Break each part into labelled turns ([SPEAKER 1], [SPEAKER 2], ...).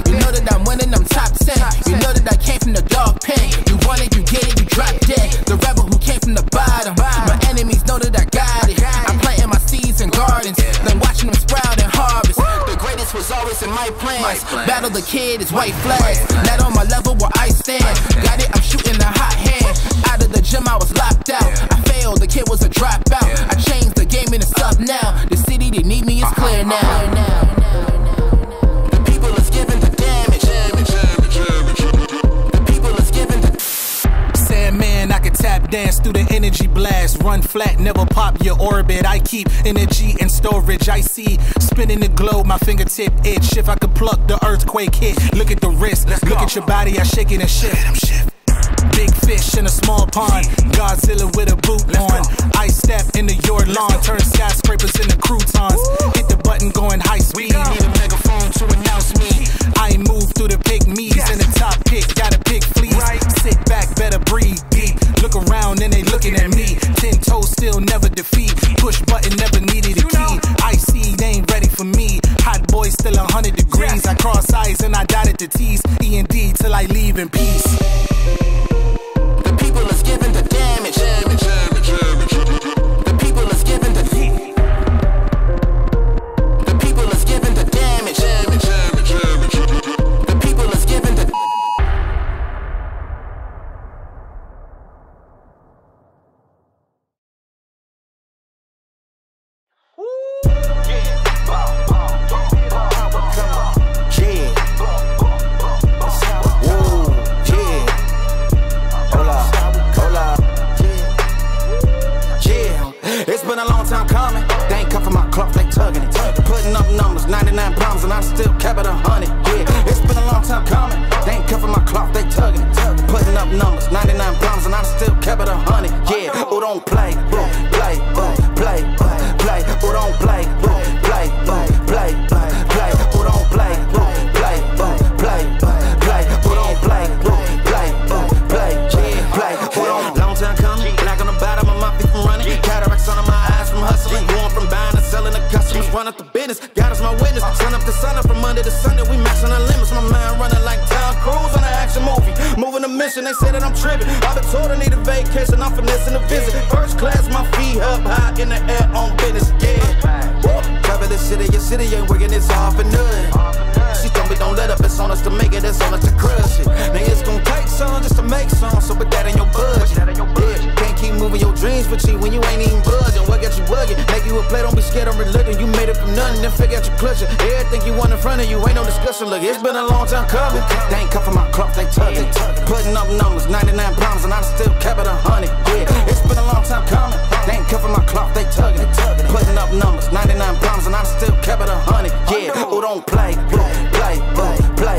[SPEAKER 1] You know that I'm winning, I'm top 10. You know that I came from the dog pen. You want it, you get it, you drop dead. The rebel who came from the bottom. My enemies know that I got it. I'm planting my seeds in gardens, then watching them sprout and harvest. The greatest was always in my plans. Battle the kid is white flags. Not on my level where I stand. Got it, I'm shooting a hot hand. Out of the gym, I was locked out. I failed, the kid was a dropout. I changed the game and it's up now. The city that need me is clear now. The people is giving the damage. The people is giving the
[SPEAKER 2] Sandman, I can tap dance through the energy blast. Run flat, never pop your orbit. I keep energy in storage. I see spinning the globe, my fingertip itch. If I could pluck the earthquake hit. Look at the wrist, look at your body, I shake it and shift. Big fish in a small pond, Godzilla with a boot on. I step into your lawn, turn skyscrapers into croutons. Hit the button going high speed, need a megaphone to announce me. I move through the pygmies in the top pick, got a big fleece. Sit back, better breathe deep. Look around and they looking at me. 10 toes still never defeat. Push button never needed a key. Icy ain't ready for me. Hot boy still 100 degrees. I cross eyes and I dotted the T's. E&D till I leave in peace.
[SPEAKER 1] The people is giving the damage. The people is giving the The people is giving the damage. The people is giving the
[SPEAKER 3] It's been a long time coming. They ain't cuffing my cloth, they tugging it. Putting up numbers, 99 problems, and I still kept it 100. Yeah, it's been a long time coming. They ain't cuffing my cloth, they tugging it. Putting up numbers, 99 problems, and I still kept it 100. Yeah, who don't play, play, play, play. Who don't play, play, play, play. Who don't play, play, play, play. Who don't play, play, play, play. Who don't? Long time coming, black on the bottom of my feet from running. Cataracts under my eyes from hustling. Going from buying to selling to customers. Run up the business, God is my witness. Sun up to sun up from Monday to Sunday. We maxing our limits. My mind running like Tom Cruise on an action movie. Moving a mission, they say that I'm tripping. I've been told I need a vacation, I'm finessing a visit. First class, my feet up high in the air on business. Yeah. Woo. Cover the city, your city ain't working, it's all for nothing. She told me don't let up, it's on us to make it, it's on us to crush it. Now it's gonna take some just to make some, so put that in your budget. Yeah. Can't keep moving your dreams for cheap when you ain't even buzzing. What got you bugging? Make you a play, don't be scared of religion. You made it from nothing, then figure out your clutching. Everything you want in front of you, ain't no discussion. Look, it's been a long time coming. They ain't cuffing my cloth, they tugging. Putting up numbers, 99 problems, and I still kept it 100. Yeah, it's been a long time coming. They ain't cuffing my cloth, they tugging. Putting up numbers, 99 problems, and I still kept it 100. Yeah, who don't play, play, play, play.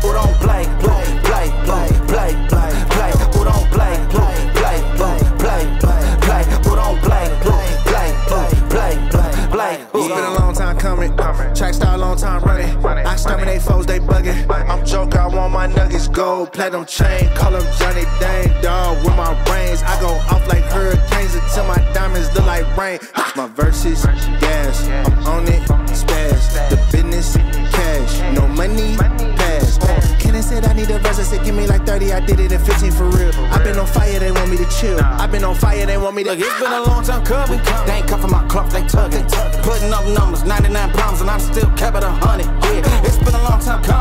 [SPEAKER 3] Who don't play, play, play, play, play. Who don't play, play, play, play. Who don't play, play, play.
[SPEAKER 4] It's been a long time coming. Track star, long time running. I exterminate foes, they bugging. I'm joke, I want my nuggets gold. Platinum chain, call him Johnny Dang Dog. With my brains, I go off like hurricanes until my diamonds look like rain. My verses, gas, I'm on it, spaz. The business, cash, no money, pass. Kenny said I need a verse, I said give me like 30, I did it in 15 for real. I've been on fire, they want me to chill. I've been on fire, they want me to.
[SPEAKER 3] Look, it's been a long time coming. They ain't cuffing my cloth, they tugging. Putting up numbers, 99 problems, and I still kept it 100. Yeah, it's been a long time coming.